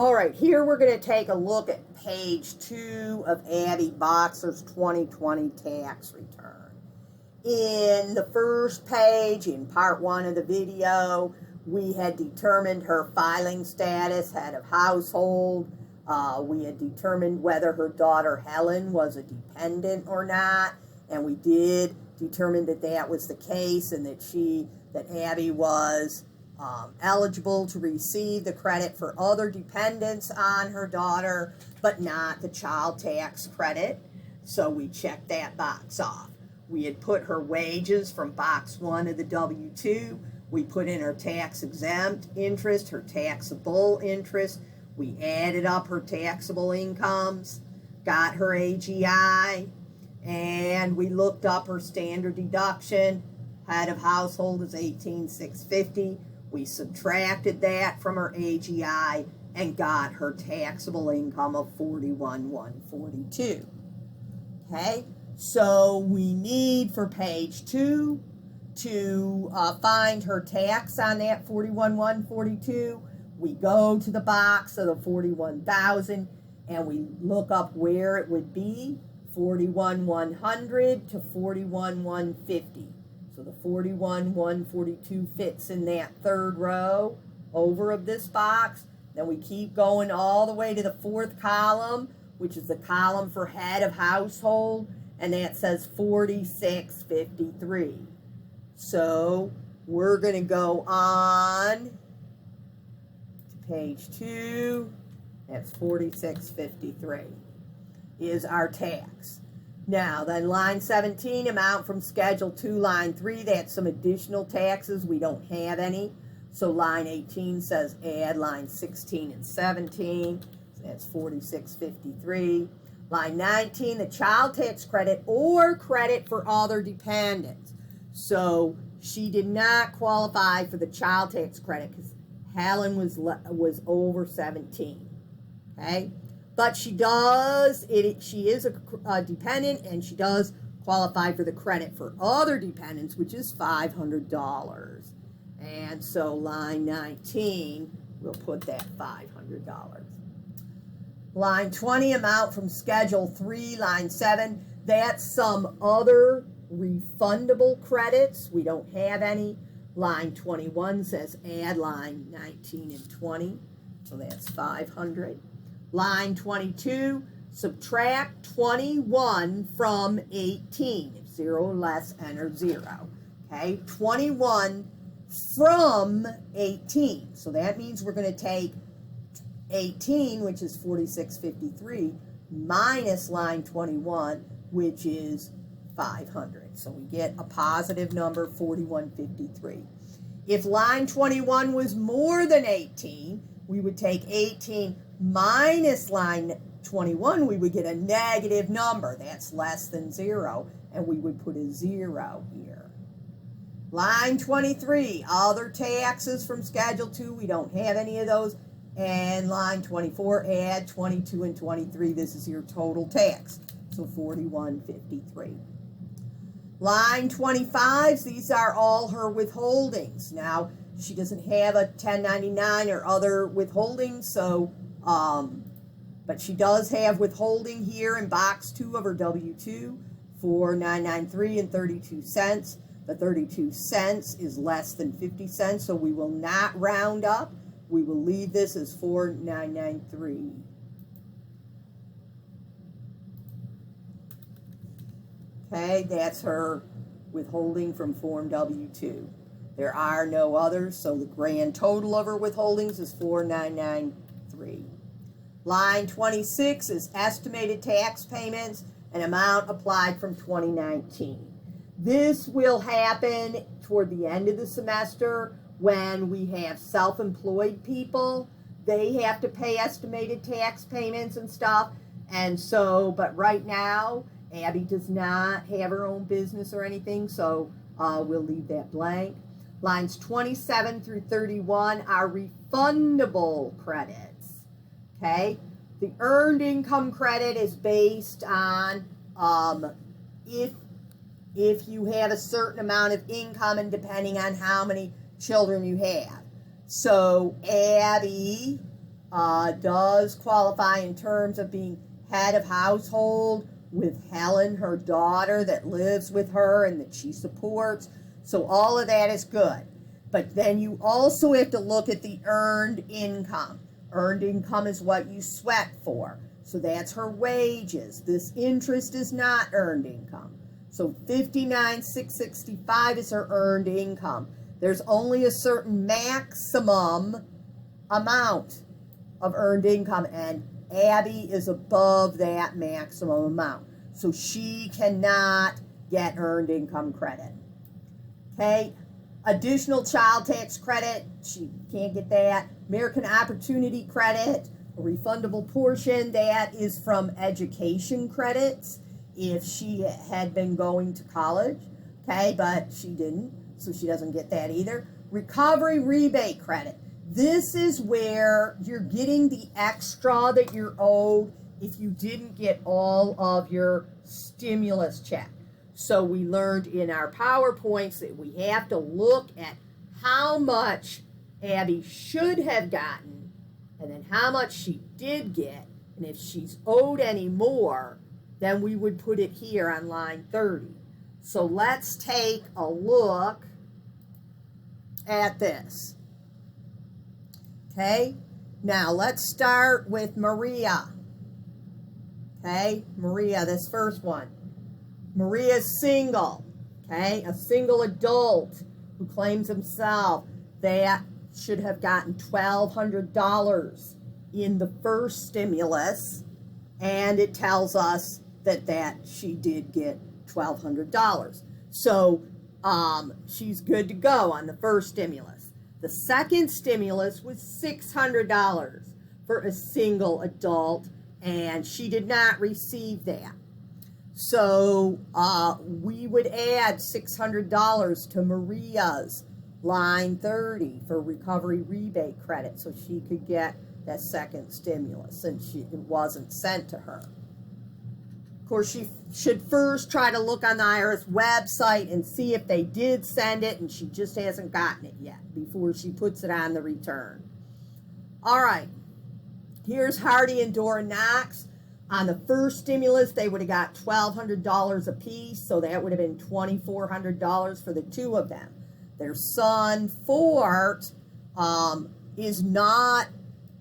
All right, here we're going to take a look at page 2 of Abby Boxer's 2020 tax return. In the first page, in part 1 of the video, we had determined her filing status, head of household. We had determined whether her daughter Helen was a dependent or not, and we did determine that that was the case and that Abby was eligible to receive the credit for other dependents on her daughter, but not the child tax credit. So we checked that box off. We had put her wages from box 1 of the W-2. We put in her tax-exempt interest, her taxable interest. We added up her taxable incomes, got her AGI, and we looked up her standard deduction. Head of household is $18,650. We subtracted that from her AGI and got her taxable income of $41,142. Okay, so we need for page 2 to find her tax on that $41,142. We go to the box of the $41,000 and we look up where it would be, $41,100 to $41,150. So the $41,142 fits in that third row over of this box. Then we keep going all the way to the fourth column, which is the column for head of household, and that says $46,53. So we're going to go on to page 2. That's $46,53 is our tax. Now, then line 17, amount from Schedule 2, line 3, that's some additional taxes. We don't have any. So line 18 says add line 16 and 17. So that's $46,53. Line 19, the child tax credit or credit for other dependents. So she did not qualify for the child tax credit because Helen was over 17. Okay? But she does, she is a dependent, and she does qualify for the credit for other dependents, which is $500. And so line 19, we'll put that $500. Line 20, amount from Schedule 3, line 7, that's some other refundable credits. We don't have any. Line 21 says add line 19 and 20, so that's $500. Line 22, subtract 21 from 18. If 0 or less, enter 0. Okay, 21 from 18. So that means we're going to take 18, which is $46,53, minus line 21, which is $500. So we get a positive number, $41,53. If line 21 was more than 18, we would take 18 minus line 21, we would get a negative number. That's less than 0, and we would put a 0 here. Line 23, other taxes from Schedule 2, we don't have any of those. And line 24, add 22 and 23, this is your total tax, so $41,53. Line 25, these are all her withholdings. Now, she doesn't have a 1099 or other withholdings, so but she does have withholding here in box 2 of her W-2 for $993 and 32 cents. The 32 cents is less than 50 cents, so we will not round up. We will leave this as $4,993. Okay, that's her withholding from Form W-2. There are no others, so the grand total of her withholdings is $4,993. Line 26 is estimated tax payments and amount applied from 2019. This will happen toward the end of the semester when we have self-employed people. They have to pay estimated tax payments and stuff. And so, but right now, Abby does not have her own business or anything, so we'll leave that blank. Lines 27 through 31 are refundable credits. Okay, the earned income credit is based on if you have a certain amount of income and depending on how many children you have. So Abby does qualify in terms of being head of household with Helen, her daughter, that lives with her and that she supports. So all of that is good. But then you also have to look at the earned income. Earned income is what you sweat for. So that's her wages. This interest is not earned income. So $59,665 is her earned income. There's only a certain maximum amount of earned income, and Abby is above that maximum amount. So she cannot get earned income credit. Okay? Additional child tax credit, she can't get that. American Opportunity Credit, a refundable portion, that is from education credits if she had been going to college, okay, but she didn't, so she doesn't get that either. Recovery rebate credit. This is where you're getting the extra that you're owed if you didn't get all of your stimulus check. So we learned in our PowerPoints that we have to look at how much Abby should have gotten and then how much she did get. And if she's owed any more, then we would put it here on line 30. So let's take a look at this. Okay, now let's start with Maria. Okay, Maria, this first one. Maria's single, okay, a single adult who claims himself. That should have gotten $1,200 in the first stimulus, and it tells us that she did get $1,200. So she's good to go on the first stimulus. The second stimulus was $600 for a single adult, and she did not receive that. So we would add $600 to Maria's line 30 for recovery rebate credit so she could get that second stimulus since it wasn't sent to her. Of course, she should first try to look on the IRS website and see if they did send it, and she just hasn't gotten it yet before she puts it on the return. All right, here's Hardy and Dora Knox. On the first stimulus, they would have got $1,200 apiece, so that would have been $2,400 for the two of them. Their son, Fort, is not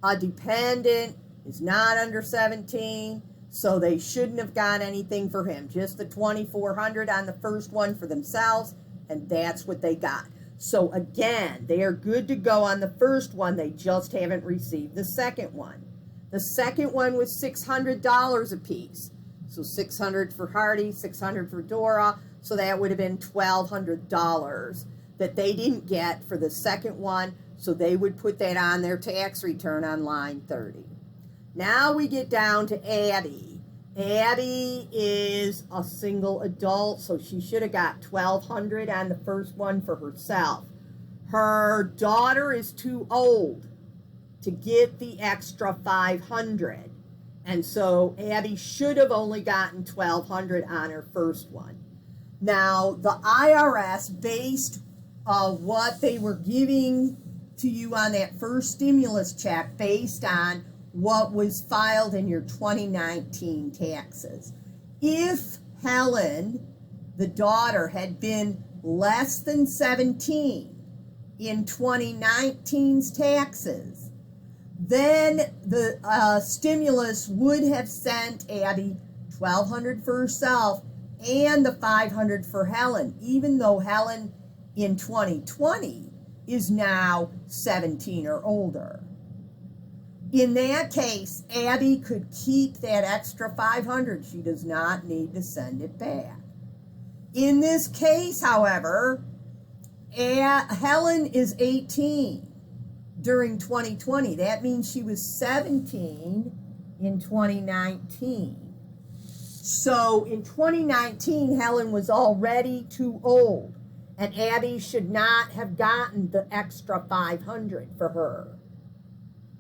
a dependent, is not under 17, so they shouldn't have got anything for him. Just the $2,400 on the first one for themselves, and that's what they got. So again, they are good to go on the first one. They just haven't received the second one. The second one was $600 a piece. So $600 for Hardy, $600 for Dora. So that would have been $1,200 that they didn't get for the second one. So they would put that on their tax return on line 30. Now we get down to Abby. Abby is a single adult, so she should have got $1,200 on the first one for herself. Her daughter is too old to get the extra $500, and so Abby should have only gotten $1,200 on her first one. Now the IRS based what they were giving to you on that first stimulus check based on what was filed in your 2019 taxes. If Helen, the daughter, had been less than 17 in 2019's taxes, then the stimulus would have sent Abby $1,200 for herself and the $500 for Helen, even though Helen in 2020 is now 17 or older. In that case, Abby could keep that extra $500. She does not need to send it back. In this case, however, Helen is 18 during 2020. That means she was 17 in 2019. So in 2019, Helen was already too old, and Abby should not have gotten the extra $500 for her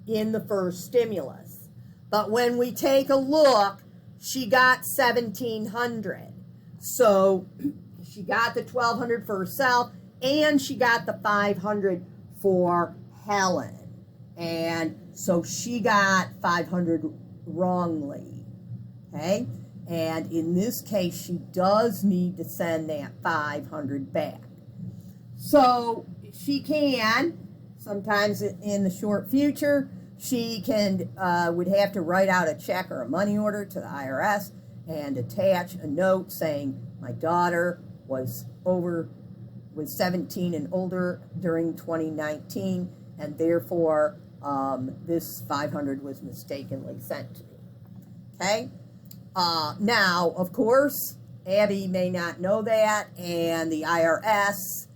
in the first stimulus. But when we take a look, she got $1,700. So she got the $1,200 for herself, and she got the $500 for Helen. And so she got 500 wrongly, okay? And in this case, she does need to send that 500 back. So she can, sometimes in the short future, she can would have to write out a check or a money order to the IRS and attach a note saying, my daughter was 17 and older during 2019, and therefore this 500 was mistakenly sent to me. Okay? Now, of course, Abby may not know that, and the IRS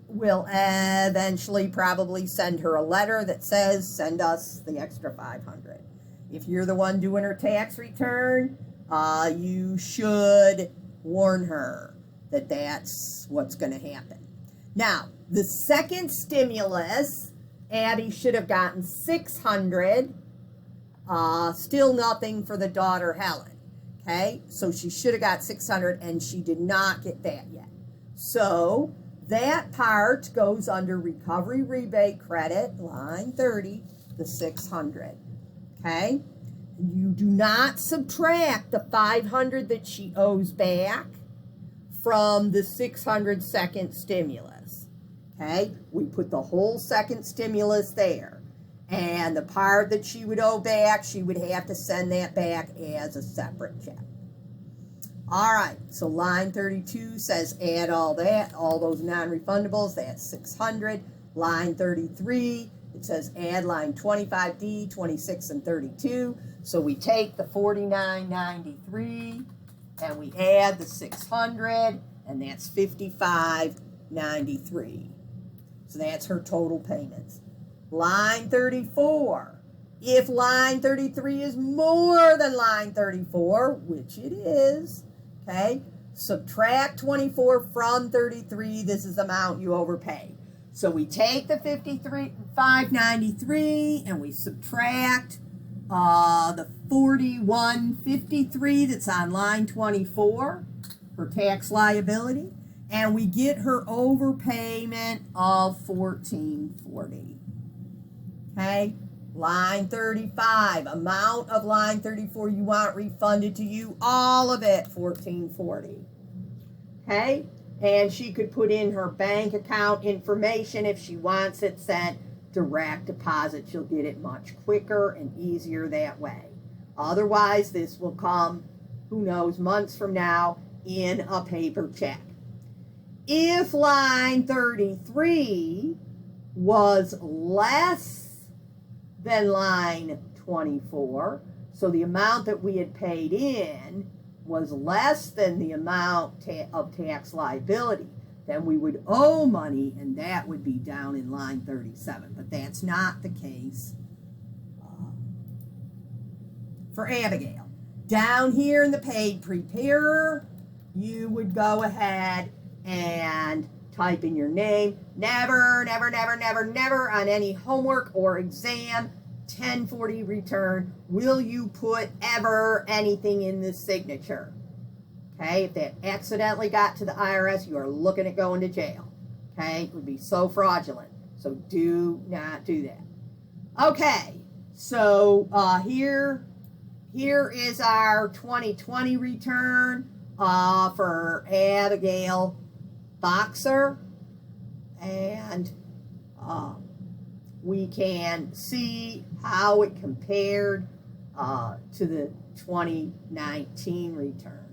will eventually probably send her a letter that says, send us the extra 500. If you're the one doing her tax return, you should warn her that that's what's going to happen. Now, the second stimulus, Abby should have gotten 600, still nothing for the daughter Helen. Okay, so she should have got 600 and she did not get that yet. So that part goes under recovery rebate credit, line 30, the 600. Okay, you do not subtract the 500 that she owes back from the 600 second stimulus. Okay, we put the whole second stimulus there. And the part that she would owe back, she would have to send that back as a separate check. All right, so line 32 says add all that, all those non-refundables, that's 600. Line 33, it says add line 25D, 26, and 32. So we take the 49.93 and we add the 600, and that's 55.93. So that's her total payments. Line 34, if line 33 is more than line 34, which it is, okay, subtract 24 from 33, this is the amount you overpay. So we take the 55.93 and we subtract the 41.53 that's on line 24 for tax liability, and we get her overpayment of $14.40. Okay, line 35, amount of line 34 you want refunded to you, all of it, $14.40. Okay, and she could put in her bank account information if she wants it sent direct deposit. She'll get it much quicker and easier that way. Otherwise, this will come, who knows, months from now in a paper check. If line 33 was less than line 24, so the amount that we had paid in was less than the amount of tax liability, then we would owe money, and that would be down in line 37. But that's not the case for Abigail. Down here in the paid preparer, you would go ahead and type in your name. Never, never, never, never, never on any homework or exam 1040 return will you put ever anything in this signature. Okay, if that accidentally got to the IRS, you are looking at going to jail. Okay, it would be so fraudulent. So do not do that. Okay, so here is our 2020 return for Abigail Boxer, and we can see how it compared to the 2019 return.